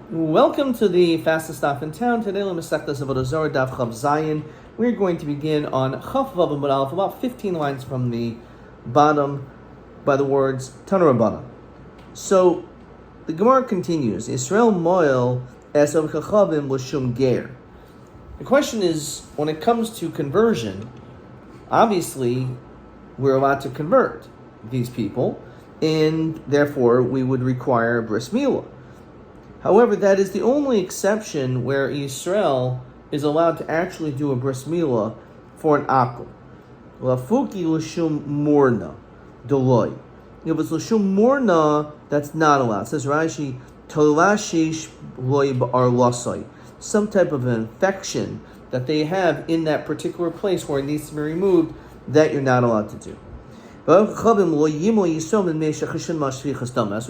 Welcome to the fastest stop in town. Today, Avodah Zarah Daf Chav Zayin. We're going to begin on Chaf Vav Amud Aleph, about 15 lines from the bottom, by the words Tanu Rabbanan. So the Gemara continues. Israel Moel es of Chachavim l'shum ger. The question is, when it comes to conversion, obviously we're allowed to convert these people, and therefore we would require bris milah. However, that is the only exception where Yisrael is allowed to actually do a bris milah for an akl. Lafuki l'shum morna deloy. If it's l'shum morna, that's not allowed. It says Rashi, tolashish loy ba'ar lasai. Some type of an infection that they have in that particular place where it needs to be removed, that you're not allowed to do. As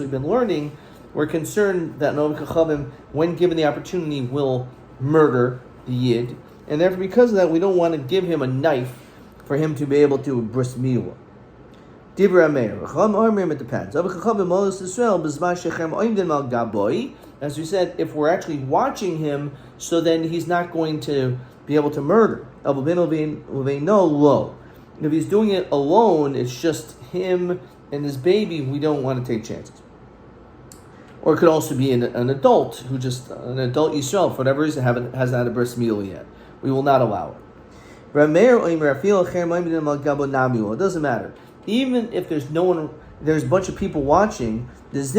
we've been learning, we're concerned that Novi Chachavim, when given the opportunity, will murder the Yid, and therefore, because of that, we don't want to give him a knife for him to be able to bris milah. It depends. As we said, if we're actually watching him, so then he's not going to be able to murder. If he's doing it alone, it's just him and his baby, we don't want to take chances. Or it could also be an adult an adult Yisrael, for whatever reason, hasn't had a bris milah yet. We will not allow it. It doesn't matter. Even if there's no one, there's a bunch of people watching, it's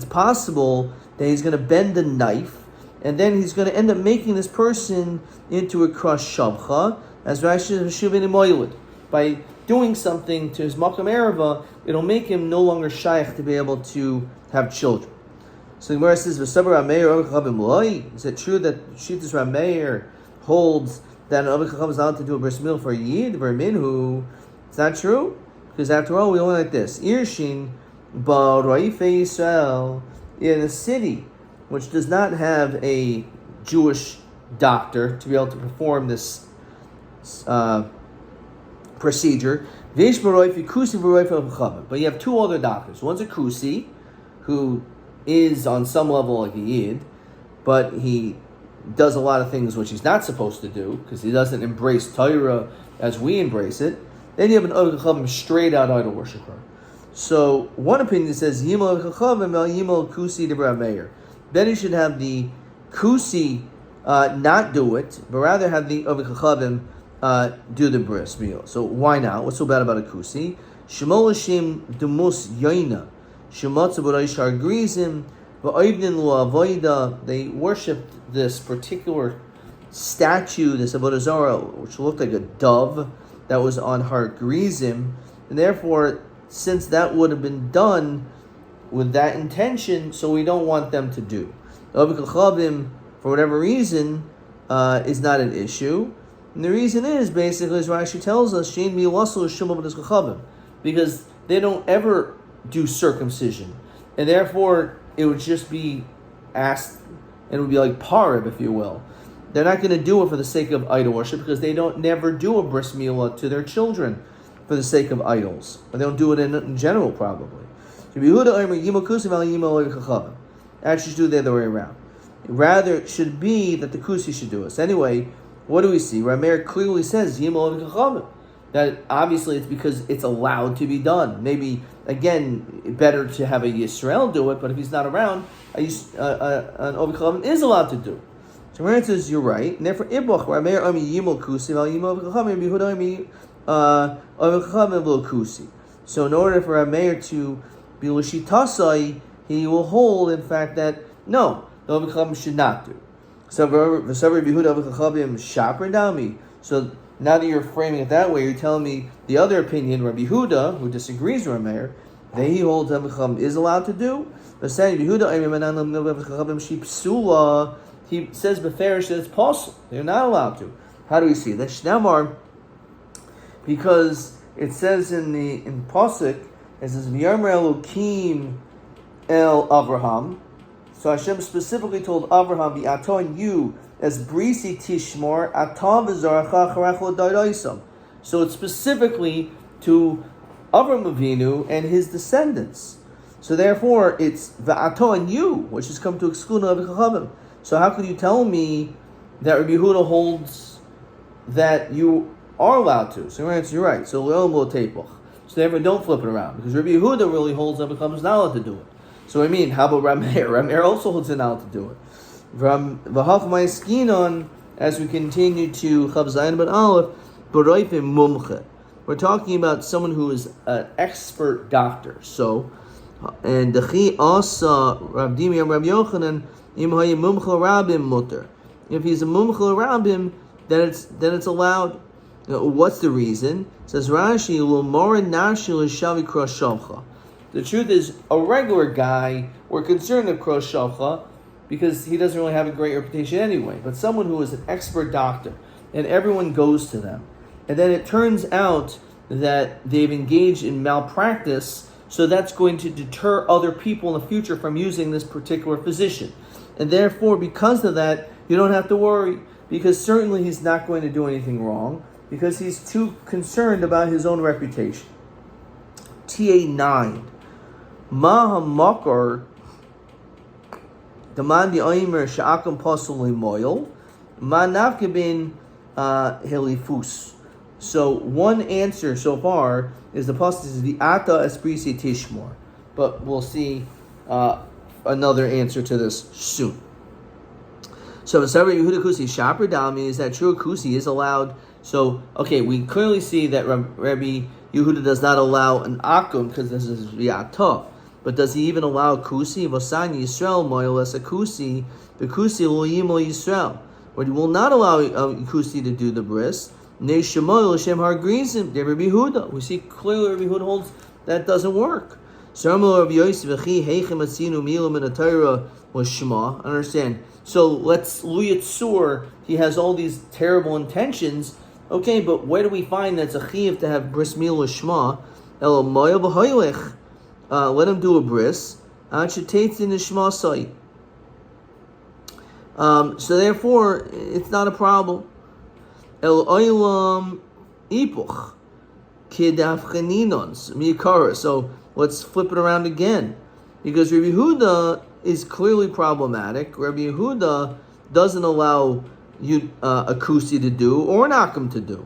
possible that he's going to bend the knife, and then he's going to end up making this person into a kras shavcha, as Rashi by doing something to his makam ereva, it'll make him no longer shaykh to be able to have children. So the Gemara says, is it true that Shittas Rameir holds that an Ovid Chacham is allowed to do a bris milah for a Yid, for a minhu? It's not true, because after all, we only like this. Irshin ba'roife Yisrael, in a city which does not have a Jewish doctor to be able to perform this procedure. But you have two other doctors. One's a kusi, who is on some level like a Yid, but he does a lot of things which he's not supposed to do, because he doesn't embrace Torah as we embrace it. Then you have an Avodah Chachavim, straight out idol worshiper. So one opinion says Yimel Chachavim el Yimel Kusi Debra Meir. Then you should have the Kusi not do it, but rather have the Avodah Chachavim do the bris milah. So why not? What's so bad about a kusi? Shemol Hashem demus yoina shematzu b'roishar grizim v'oivnin lo avodah. They worshipped this particular statue, this Avodah Zarah, which looked like a dove that was on har grizim, and therefore, since that would have been done with that intention, so we don't want them to do. The Avodah Chachavim, for whatever reason, is not an issue. And the reason is, basically, as Rashi tells us, because they don't ever do circumcision. And therefore, it would just be asked, and it would be like parib, if you will. They're not going to do it for the sake of idol worship, because they don't never do a bris milah to their children for the sake of idols. But they don't do it in general, probably. Actually, do it the other way around. Rather, it should be that the kusi should do it. So anyway, what do we see? Rameir clearly says Yimel Avodah Chachavim. That obviously it's because it's allowed to be done. Maybe, again, better to have a Yisrael do it, but if he's not around, an Avodah Chachavim is allowed to do it. So Rameir says, you're right. And therefore, Ibach, Rameir Ami Yimel Kusi, Val Yimel Avodah Chachavim, Yehuda Ami Avodah Chachavim Vil Kusi. So in order for Rameir to be L'shitasai, he will hold, in fact, that no, the Avodah Chachavim should not do. So now that you're framing it that way, you're telling me the other opinion, Rabbi Yehuda, who disagrees with Rameir, that he holds Avodah Chachavim is allowed to do. But saying he says beferish that it's possible. They're not allowed to. How do we see that? Shnamar, because it says in Pasuk, it says V'yarmer Elokim El Avraham. So Hashem specifically told Avraham, "V'aton you as brisi tishmor atam v'zaracha charachol da'iraisam." So it's specifically to Avram Avinu and his descendants. So So therefore, it's va'ato and you, which has come to exclude Rabbi Chachamim. So how could you tell me that Rabbi Yehuda holds that you are allowed to? So your answer, you're right. So le'olam lo teipach. So therefore, don't flip it around, because Rabbi Yehuda really holds that Rabbi Chachamim is not allowed to do it. So I mean, how about Ram Meir? Ram Meir also holds it not allowed to do it. From v'haf ma'askinon, as we continue to Chav Zayin ben Aleph, b'roifim mumche. We're talking about someone who is an expert doctor. So, and dechi asa Rav Dimi and Rav Yochanan im hayim mumche rabim mutter. If he's a mumche rabim, then it's allowed. What's the reason? It says Rashi lo morin nashil shavi kros shavcha. The truth is, a regular guy, we're concerned of kros shavcha because he doesn't really have a great reputation anyway. But someone who is an expert doctor, and everyone goes to them, and then it turns out that they've engaged in malpractice, so that's going to deter other people in the future from using this particular physician. And therefore, because of that, you don't have to worry, because certainly he's not going to do anything wrong, because he's too concerned about his own reputation. TA 9. Maha makar demand the aimer sha'akam pasul moil ma nafkebin helifus. So one answer so far is the pasuk is the ata esprisi tishmor, but we'll see another answer to this soon. So Sarah Yehuda Kusi Shaper Dami, is that true? Kusi is allowed. So okay, we clearly see that Rabbi Yehuda does not allow an akum because this is riata. But does he even allow kusi? Vasan Yisrael moiles a kusi, the kusi lo yimo Yisrael. But he will not allow kusi to do the bris. Ne shemoil shem har grizim. De Rabbi Yehuda. We see clearly Rabbi Yehuda holds that doesn't work. Understand? So let's Luyatsur, he has all these terrible intentions. Okay, but where do we find that's a chiv to have bris milah shma? Let him do a bris. So therefore, it's not a problem. El oilam ipuch kidafchaninons miyakara. So let's flip it around again, because Rabbi Yehuda is clearly problematic. Rabbi Yehuda doesn't allow you a kusi to do or an akum to do.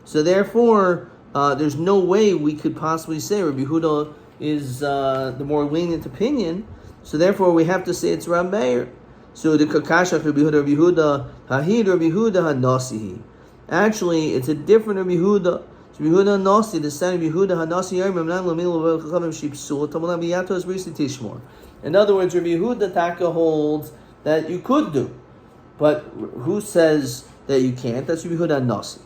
So therefore, there's no way we could possibly say Rabbi Yehuda is the more lenient opinion. So therefore, we have to say it's Ram Meir. So the kakashach Rabbi Yehuda hahid Rabbi Yehuda hanasihi. Actually, it's a different Rabbi Yehuda. Rabbi Yehuda hanasi, the son of Yehuda hanasi yomim nan lamil v'chachavim shipsul tamalam biyato as brisi tishmor. In other words, Rabbi Yehuda Taka holds that you could do, but who says that you can't? That's Rabbi Yehuda hanasi.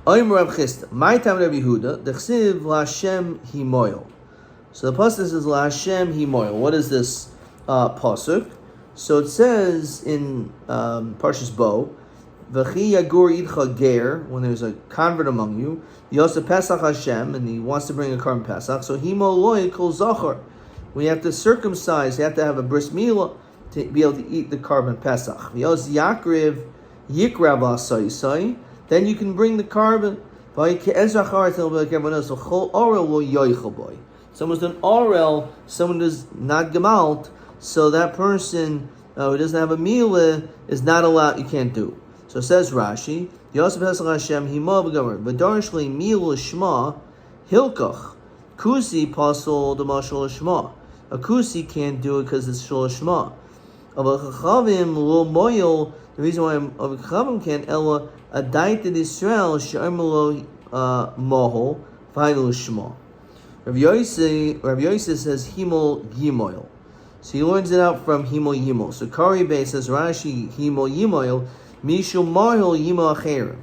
Oyim Rav Chisda, my time Rabbi Yehuda, the chsiv laHashem himoil. So the pasuk says laHashem himoil. What is this pasuk? So it says in Parshas Bo, V'chi yagur idcha ger, when there's a convert among you, Yosef Pesach Hashem, and he wants to bring a korban Pesach, so himo loy kol zachar. We have to circumcise, you have to have a bris milah to be able to eat the korban Pesach. V'yos yakriv yikrav asayisai, then you can bring the korban. Someone's done orel, someone does not gemalt, so that person who doesn't have a milah is not allowed, you can't do. So says Rashi, Yosef Pesach Hashem himo b'gomer, v'darishli milah shma hilkach, kusi pasul d'mashal shma. A kusi can't do it because it's shul shma. But chachavim lo moyel, the reason why a chachavim can't, ella adaited Israel she'armelo mohol v'hainu shma. Rabbi Yosef says himol yimoil. So he learns it out from himol yimol. So Kari Bey says Rashi himol yimoil mishu mahil yimol acherim.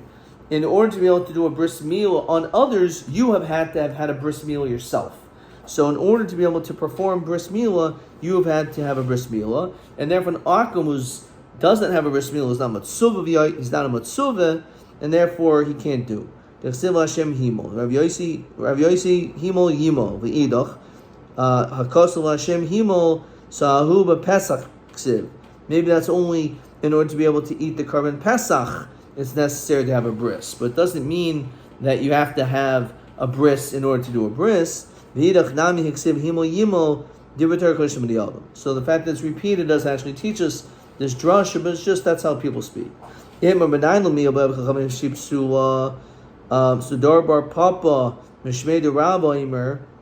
In order to be able to do a bris milah on others, you have had to have had a bris milah yourself. So in order to be able to perform bris milah, you have had to have a bris milah, and therefore an akum who doesn't have a bris milah is not matzuva, he's not a matzuva, and therefore he can't do. Dechsiv Hashem himol. Rav Yosi himol yimol v'idach hakosel Hashem himol sahu b'Pesach ksiv. Maybe that's only in order to be able to eat the korban Pesach. It's necessary to have a bris, but it doesn't mean that you have to have a bris in order to do a bris. So the fact that it's repeated doesn't actually teach us this drasha, but it's just that's how people speak. So Dor Bar Papa, Mishmei de Rabbi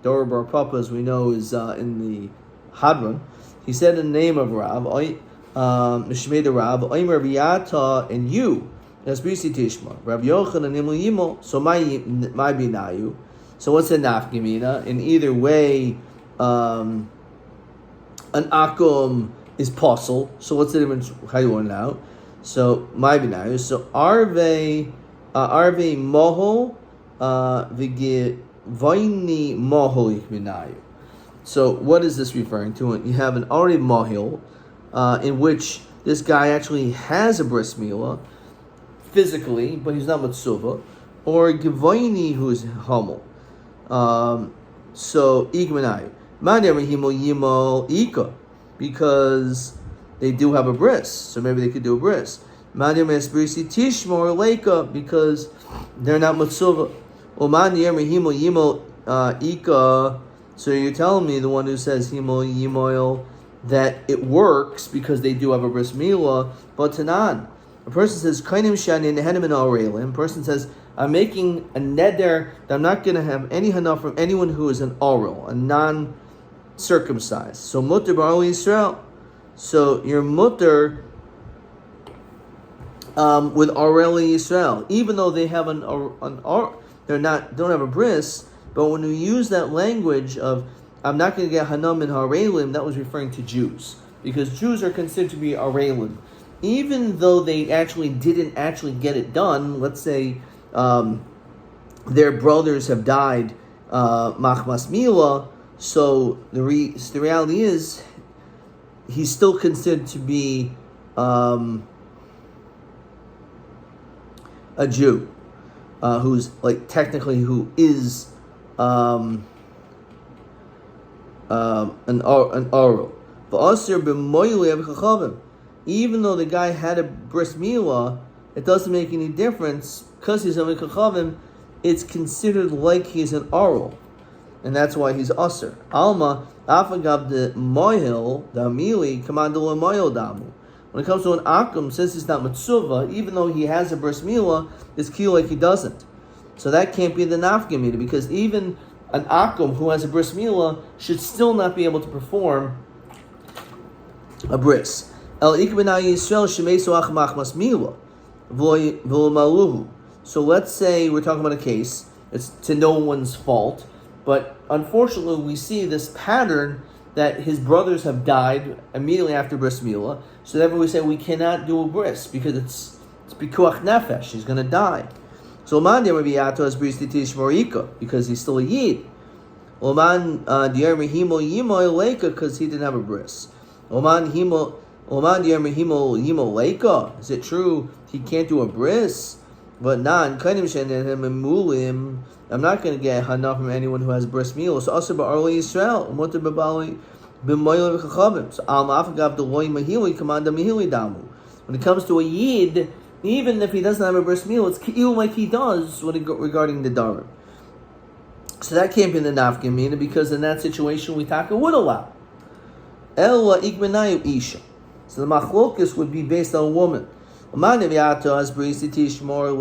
Dor Bar Papa, as we know, is in the Hadron. He said in the name of Rab, Mishmei de Rab, Oimer V'yata, and you, Yasbisi Tishma, Rav Yochanan and Imel Yimo, so my binayu. So what's the nafkamina? In either way, an akum is possible. So what's the difference? How you want it out? So my binayu. So arve moho v'givayni moho binayu. So what is this referring to? You have an arve mohil, in which this guy actually has a bris milah physically, but he's not mitzuva, or givayni who's hamel. So igmanai yimo ika, because they do have a bris, so maybe they could do a bris. Tishmor leika, because they're not mitzuva. Yimo ika. So you're telling me, the one who says himo yimoil, that it works because they do have a bris milah, but tanan. A person says kainim shani in the henim and arelim. A person says, I'm making a neder that I'm not going to have any hana from anyone who is an oral, a non-circumcised. So mutter bar Yisrael. So your mutter with oral Yisrael, even though they have don't have a bris, but when we use that language of I'm not going to get hanam in harelim, that was referring to Jews, because Jews are considered to be arelim, even though they didn't actually get it done. Let's say their brothers have died, machmas mila. So the reality is, he's still considered to be a Jew, who's like technically who is an oral. Even though the guy had a bris milah, it doesn't make any difference because he's a mikachavim. It's considered like he's an oral, and that's why he's usher. Alma afagav the moihil the amili kamandul moihil damu. When it comes to an akum, since he's not mitzuva, even though he has a bris milah, it's keel like he doesn't. So that can't be the nafkamina, because even an akum who has a bris milah should still not be able to perform a bris. El ikbenai Yisrael shemesu achmachmas milah v'maluhu. So let's say we're talking about a case. It's to no one's fault, but unfortunately we see this pattern that his brothers have died immediately after bris milah. So therefore we say we cannot do a bris because it's pikuach nefesh. He's going to die. So Oman Rabbi Yato has bris titish morika because he's still a yid. Oman diar mehimo yimo leika because he didn't have a bris. Oman diar mehimo yimo leika. Is it true he can't do a bris? But nan kainim shenem emulim. I'm not going to get hana from anyone who has bris milah. So also ba'arli Yisrael umoter b'bali b'moyel v'chachavim. So al ma'afagav deloy mahili kamanda mahili damu. When it comes to a yid, even if he doesn't have a bris milah, it's ki'il like he does regarding the darim. So that can't be the nafkamina, because in that situation we taka would allow. Ella ikmenayu isha. So the machlokus would be based on a woman. Amanav yato has bris tishmor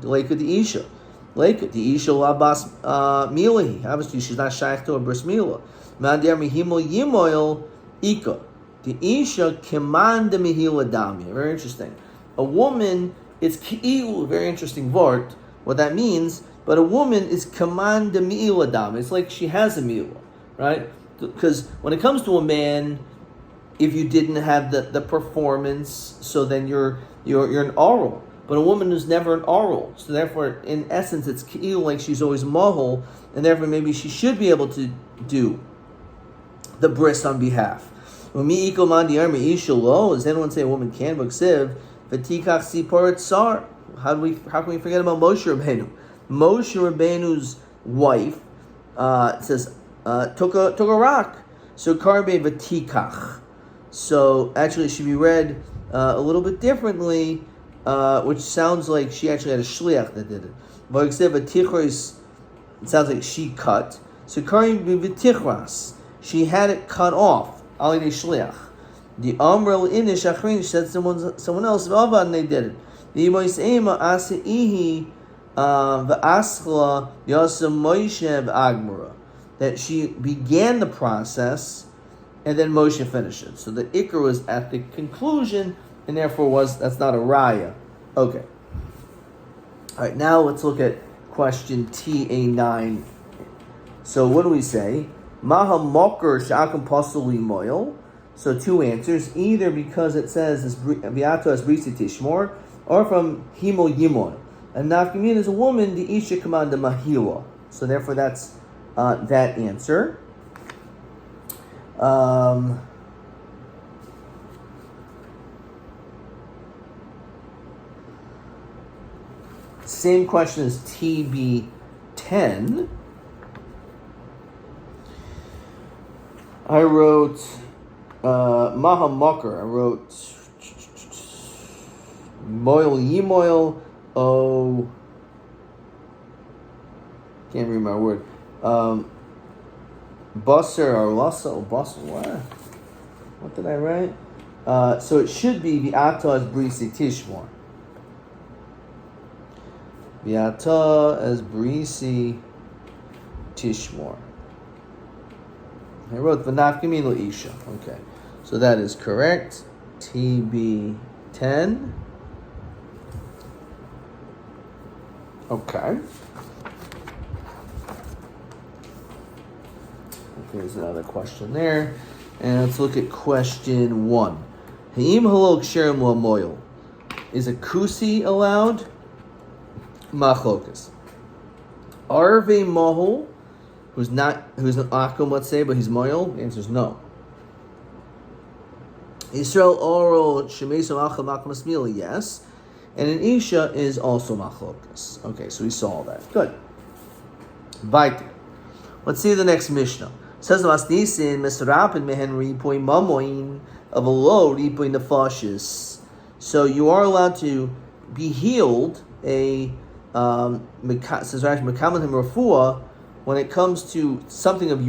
leka the isha. Leka the isha labas milahi. Obviously she's not shaykh to a bris milah. Mandir mihimo yimoil ika. The isha kemanda mihila damya. Very interesting. A woman is ki'il, very interesting word, what that means, but a woman is command mi'ila dam. It's like she has a mi'ila, right? Because when it comes to a man, if you didn't have the performance, so then you're an oral. But a woman is never an oral. So therefore, in essence, it's ki'il, like she's always mahol, and therefore maybe she should be able to do the bris on behalf. Does anyone say a woman can? But how can we forget about Moshe Rabbeinu? Moshe Rabbeinu's wife says took a rock. So karbe v'tikach. So actually, it should be read a little bit differently, which sounds like she actually had a shliach that did it. It sounds like she cut. Sukari b'vitichras. She had it cut off. Ali shliach. The Amrel Inish Achrin said someone else Ava and they did it. The Moisema Aseihi V'Aschla Yasam Moshe Agmara. That she began the process and then Moshe finished it. So the Ikr was at the conclusion and therefore that's not a raya. Okay. Alright, now let's look at question TA9. So what do we say? Maha Mokr Sha'akam Pasuli Moil. So two answers, either because it says Viato as Brisi Tishmor, or from Himo Yimoy. And Nafkamin is a woman, the Isha Kamanda Mahila. So therefore that's that answer. Same question as TB10. I wrote Maha Makar. I wrote Moil Yimoil. Oh, can't read my word. Busser or Lassa or Busser. What did I write? So it should be the Ata as Brisi Tishmor. The Ata as Brisi Tishmor. I wrote V'nafkamin lo Isha. Okay. So that is correct. TB10. Okay. There's another question there. And let's look at question 1. Ha'im halol ksherim l'moil. Is a kusi allowed? Machlokas. Arve mohol, who's an akum, let's say, but he's moil? The answer is no. Yisrael oral shemesu achal makom asmila, yes. And an isha is also machlokas. Okay, so we saw that. Good. Vaiter. Let's see the next Mishnah. It says Masnisin Mesrapin Mehen Ripoy Mamoin of a low Ripoy Nefashis. So you are allowed to be healed says Mekaman Rafua when it comes to something of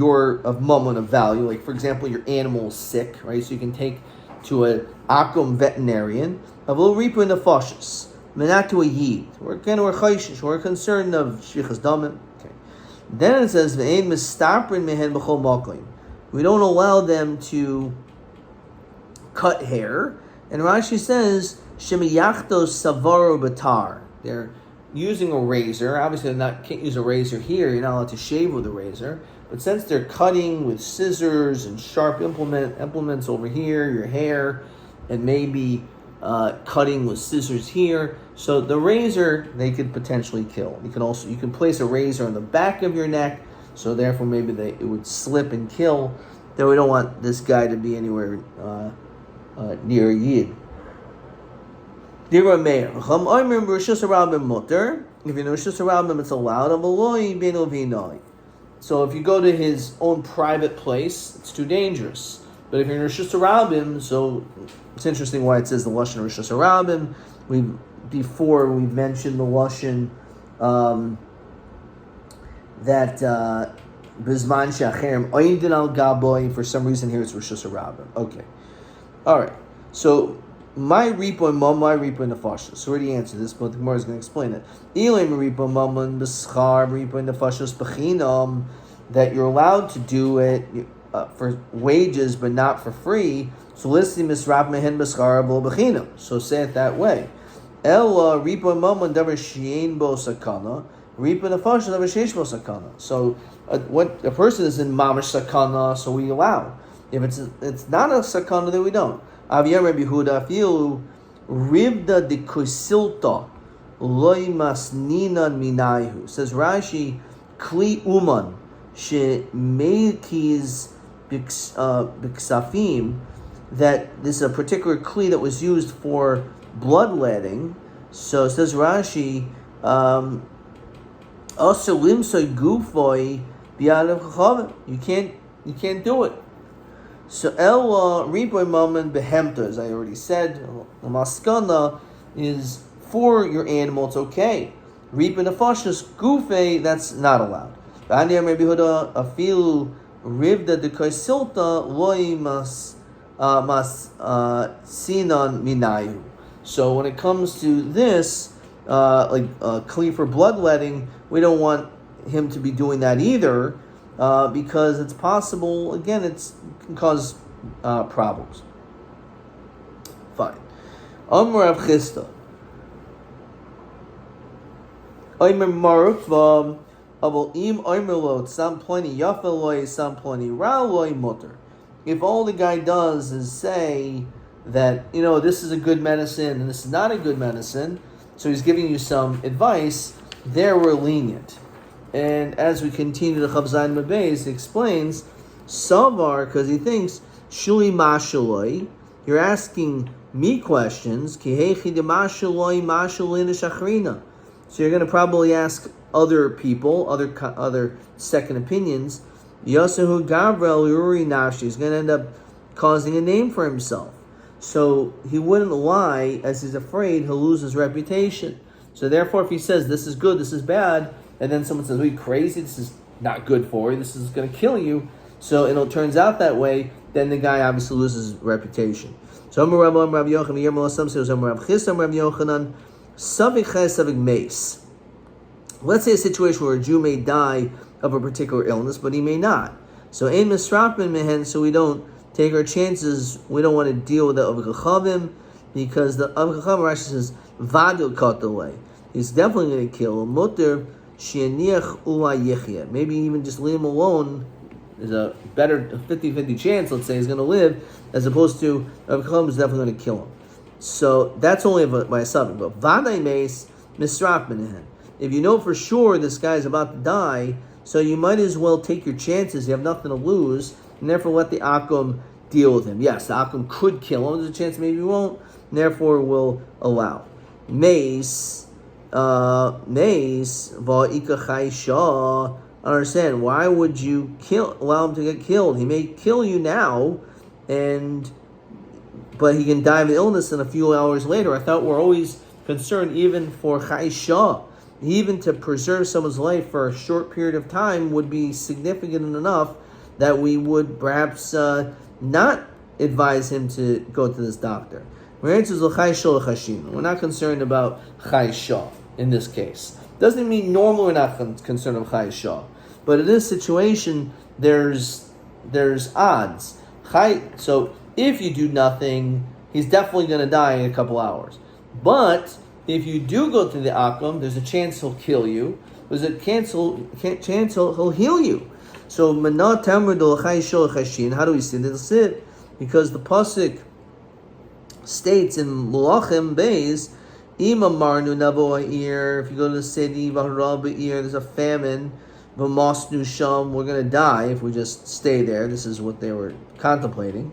mammon of value, like for example your animal is sick, right? So you can take to a akum veterinarian of a little Ripoy Nefashis. Menat to a yid. We're chayshish. We're concerned of shvichas damim. Then it says, we don't allow them to cut hair. And Rashi says, they're using a razor. Obviously, can't use a razor here. You're not allowed to shave with a razor. But since they're cutting with scissors and sharp implements over here, your hair, and maybe cutting with scissors here. So the razor they could potentially kill. You can place a razor on the back of your neck, so therefore maybe it would slip and kill. Then we don't want this guy to be anywhere near a yid. Dira Meir, if you know Rishus Harabim, it's allowed. So if you go to his own private place, it's too dangerous. But if you're in Rishus Harabim, so it's interesting why it says the Lashon Rishus Harabim. Before we've mentioned the Lashon that Bizman Shacherim Oindin al Gaboy, for some reason here it's Rishus Harabim. Okay. Alright. So my Ripo and Mom, my Ripo and Nefashos. So already answered this, but the Gemara is going to explain it. Elim Ripo Mammon B'schar Ripo and Nefashos B'chinam, that you're allowed to do it for wages but not for free. So listen, Misrab Mehen B'schar B'chinam. So say it that way. Ella Ripo and Mammon Davar Shein Bo Sakana. Ripo and Nefashos Davar Sheish Bo Sakana. So what a person is in Mamash Sakana, so we allow. If it's not a Sakana, then we don't. Aviyam Rabbi Huda Filu Ribda de Kusilta Loy Masninan Minaihu. Says Rashi, Kli Uman She Meikiz Biksafim, that this is a particular Kli that was used for bloodletting. So says Rashi, also Limsoy Gufoy Biadav Chachavim. You can't do it. So Ella Riboy Mammon Behemta, as I already said, the Maskana is for your animal, it's okay. Riboy Nefashos Gufe, that's not allowed. V'ani Rabbi Yehuda afilu rivda dekaisilta loy mas sinan minayu. So when it comes to this, clean for bloodletting, we don't want him to be doing that either, because it's possible. Again, it can cause problems. Fine. Amar Rav Chisda. Omer marukvam aval im omer lo sam pleni yafa loy sam pleni ra loy mutter. If all the guy does is say that, this is a good medicine and this is not a good medicine, so he's giving you some advice, there we're lenient. And as we continue to Chav Zayin Mabez, he explains, Savar, because he thinks, Shuli Mashaloi, you're asking me questions, Kihechi de Mashaloi Mashalin Shachrina. So you're going to probably ask other people, other second opinions. Yasahu Gavrel Yuri Nashi is going to end up causing a name for himself. So he wouldn't lie as he's afraid he'll lose his reputation. So therefore, if he says this is good, this is bad, and then someone says, "Are you crazy? This is not good for you. This is going to kill you." So it turns out that way. Then the guy obviously loses his reputation. So Amar Rabbi Yochanan, Yermal Asam says Amar Rav Chisda, Amar Rabbi Yochanan, Savik Ches Savik Mace. Let's say a situation where a Jew may die of a particular illness, but he may not. So Ein Misrapin Mehen, so we don't take our chances. We don't want to deal with the Avichavim, because the Avichavim Rashi says Vadil cut away. He's definitely going to kill. Mutter Shianiach Ula Yichya. Maybe even just leave him alone. There's a better 50-50 chance, let's say, he's going to live, as opposed to Avichavim is definitely going to kill him. So that's only by a suffix. But Vadai Mace Misrap Mehen. If you know for sure this guy is about to die, so you might as well take your chances. You have nothing to lose, and therefore let the Akum deal with him. Yes, the Akum could kill him. There's a chance maybe he won't, and therefore will allow. Mace, Va'ika Chaysha. I understand. Why would you allow him to get killed? He may kill you now, but he can die of illness in a few hours later. I thought we're always concerned even for Chaysha. Even to preserve someone's life for a short period of time would be significant enough that we would perhaps not advise him to go to this doctor. We're not concerned about Chaysha in this case. Doesn't mean normally we're not concerned about Chaysha. But in this situation, there's odds. So if you do nothing, he's definitely going to die in a couple hours. But if you do go to the Akum, there's a chance he'll kill you. There's a chance he'll heal you. So, how do we see this? Because the pasuk states in Mulachim Beis, Imamarnu Navo'ir, if you go to the city, there's a famine, V'masnu Sham, we're going to die if we just stay there. This is what they were contemplating.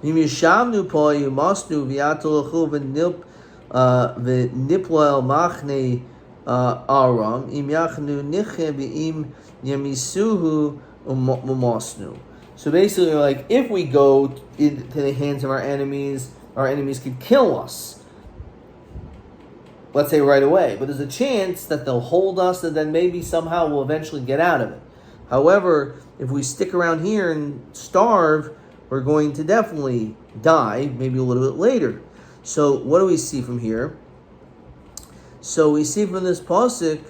V'yishamnu po yumasnu v'yatulachu v'nip v'nipla el machne aram im yachnu niche v'im yamisuhu u'masnu. So basically, like, if we go into the hands of our enemies could kill us. Let's say right away. But there's a chance that they'll hold us and then maybe somehow we'll eventually get out of it. However, if we stick around here and starve, we're going to definitely die, maybe a little bit later. So what do we see from here? So we see from this pasuk,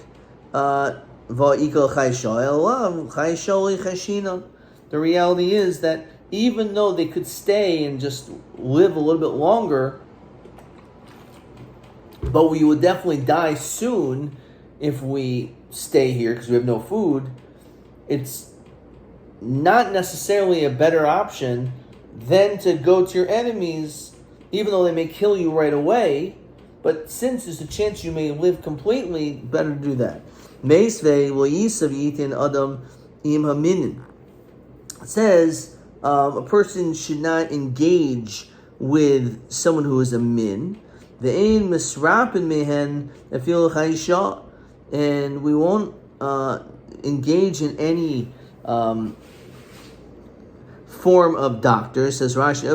the reality is that even though they could stay and just live a little bit longer, but we would definitely die soon if we stay here because we have no food. It's not necessarily a better option than to go to your enemies, even though they may kill you right away. But since there's a chance you may live completely, better to do that. It says a person should not engage with someone who is a min. The ain misrapin mehen afil chaysha, and we won't engage in any form of doctor. Says Rashi,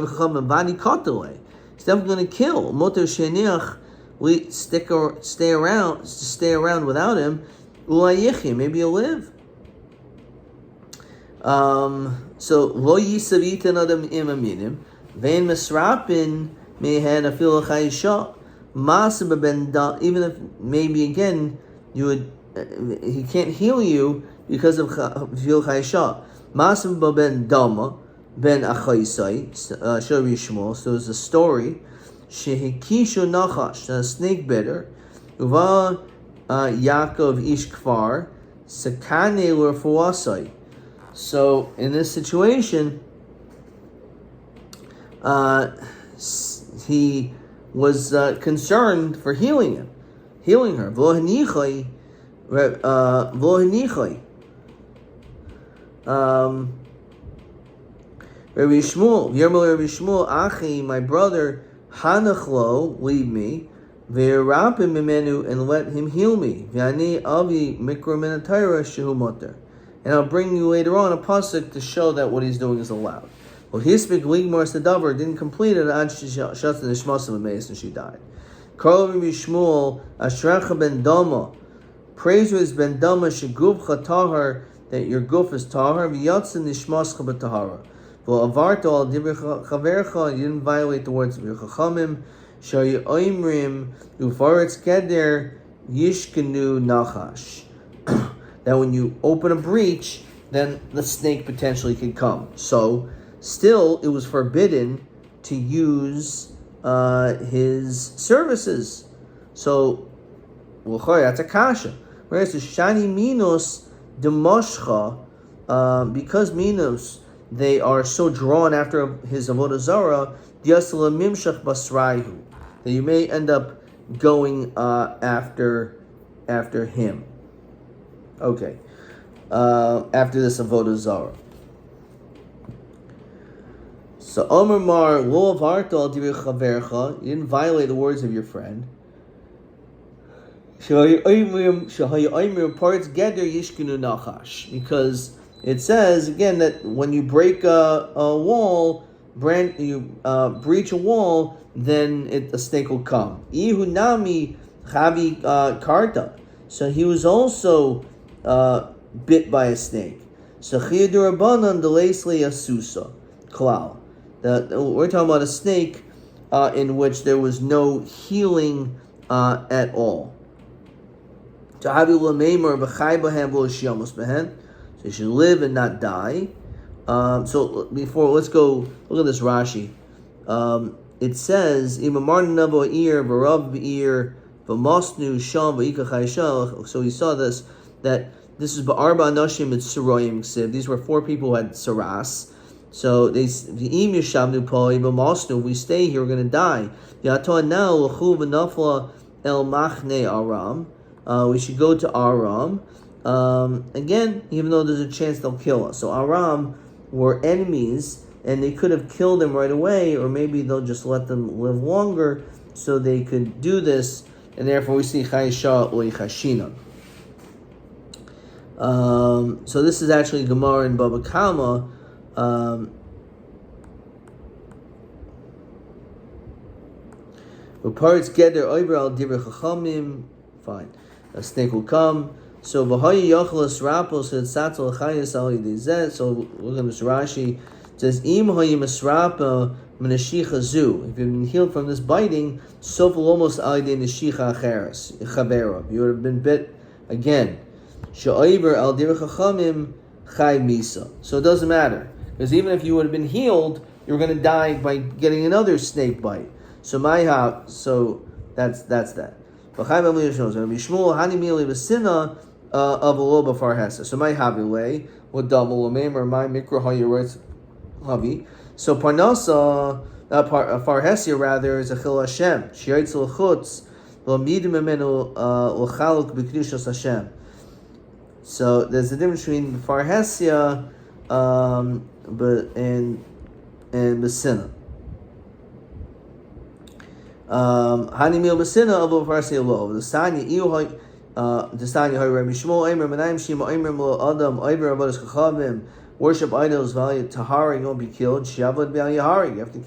he's definitely going to kill. Motor sheniach, we stay around without him. Maybe he'll live. So lo yisavitan adam imaminim vein misrapin mehen afil chayisha masib ben da. Even if maybe again you would he can't heal you because of afil chayisha masib ben dama ben achaisai shari shmuel. So there's a story shehikishu nachash, a snake biter uva Yaakov ish kfar sakane l'refuasai. So in this situation, he was concerned for healing her. V'lo hanichai, Rabbi Shmuel, Achi, my brother, Hanachlo, leave me, ve'erapim mimenu, and let him heal me. V'ani avi mikra min ha'Torah shehu moter. And I'll bring you later on a pasuk to show that what he's doing is allowed. Well, Hispik Ligmar Sadavar didn't complete it until Shatan Nishmasim Ameis, and she died. Karl Rabbi Shmuel, Ashrecha ben Dama, praise was ben Dama shegufcha tahar, that your guf is tahar, v'yatzin nishmascha b'tahara. V'avarto al dibri chavercha, you didn't violate the words of your chachamim, shayi oimrim, ufaretz keder, yishkenu nachash. That when you open a breach, then the snake potentially could come. So, still, it was forbidden to use his services. So, that's a kasha. Whereas the shani minos demoshcha, because minos, they are so drawn after his avodah zarah, diasla mimshach basraihu, that you may end up going after him. Okay, after this avodah zarah. So Omer Mar lo avarta al divrei chavercha, you didn't violate the words of your friend. Shahayu oimrim parts geder yishkinu nachash, because it says again that when you break a wall, you breach a wall, then a snake will come. Ihu nami chavi karta, so he was also bit by a snake. So chiyudu rabbanan deleisli asusa klal. We're talking about a snake in which there was no healing at all. So you should live and not die. So before, let's go look at this Rashi. It says, so we saw this, that this is Ba'arba Anashim at Suroyim Ksiv. These were 4 people who had Saras. So we stay here, we're going to die. We should go to Aram. Again, even though there's a chance they'll kill us. So Aram were enemies, and they could have killed them right away, or maybe they'll just let them live longer so they could do this, and therefore we see Chayisha Oy Chashina. So this is actually Gemara in Baba Kama. Fine. A snake will come. So v'hayi yachlas rapos said satzal chayis al yidizet. So look at this Rashi. It says im hayi masrapa menashicha zu. If you've been healed from this biting, sofal almost al yidei neshicha acheres chavera. You would have been bit again. Sha'oiver al dir chachamim chay misa. So it doesn't matter, because even if you would have been healed, you're going to die by getting another snake bite. So that's that. So my habilay what double or my mikra hayirets havi. So parnasa farhesia rather is a chil Hashem. Shiitz l'chutz l'midim imenu l'chaluk b'kedushas Hashem. So there's a difference between farhesia and besina. Hanimil besina avo farhesia lo. The sanya iuhay. The sanya hay Rabbi Shmuel Eimer Menayim Shima Eimer Lo Adam Eimer Avodas Chachavim. Worship idols, value tahara, you won't be killed. Shabbat b'al you have to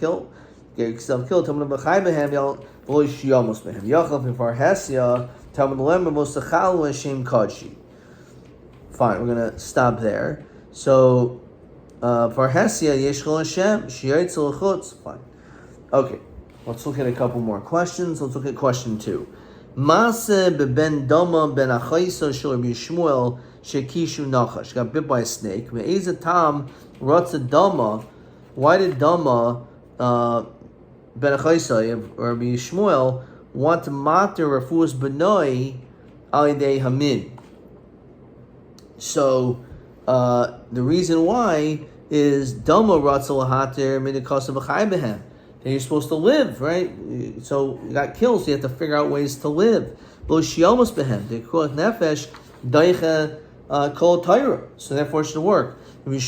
get yourself killed. Talmud b'chai b'hem yal v'lo shiyamos b'hem. Yachal b'far hesya Talmud lemmer mosachal v'shem kadshi. Fine, we're gonna stop there. So Farhesia Yeshchol Hashem Shiyaitzel Chutz. Fine. Okay, let's look at a couple more questions. Let's look at question 2. Maase beben Dama ben Achaiso shel Rabbi Shmuel shekishu nachash. Got bit by a snake. Me'eza tam ratza Dama. Why did Dama ben Achaiso or Rabbi Shmuel want to mater Rafus benoi alidei hamin? So the reason why is Dama ratza lahater minikos of achai behem. You're supposed to live, right? So you got killed, so you have to figure out ways to live. So therefore it should work. The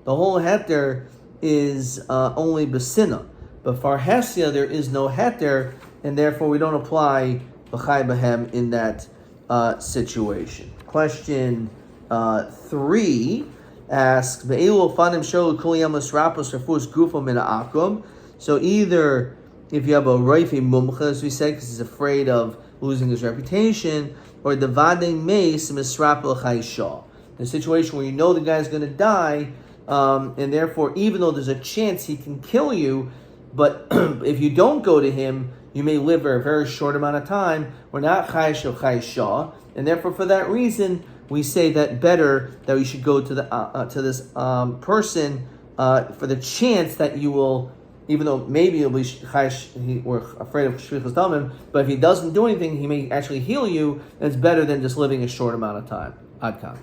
whole heter is only besina. But farhesia there is no heter, and therefore we don't apply b'chai b'hem in that situation. Question 3 asks, so either if you have a Raifi Mumcha, as we said, because he's afraid of losing his reputation, or the Vading Mace Misrapel Chaisha, the situation where you know the guy's going to die, and therefore, even though there's a chance he can kill you, but if you don't go to him, you may live for a very short amount of time. We're not Chaisha or Chaisha, and therefore, for that reason, we say that better that we should go to the to this person for the chance that you will, even though maybe you'll be we're afraid of shvichas damim, but if he doesn't do anything, he may actually heal you. And it's better than just living a short amount of time. Ad kan.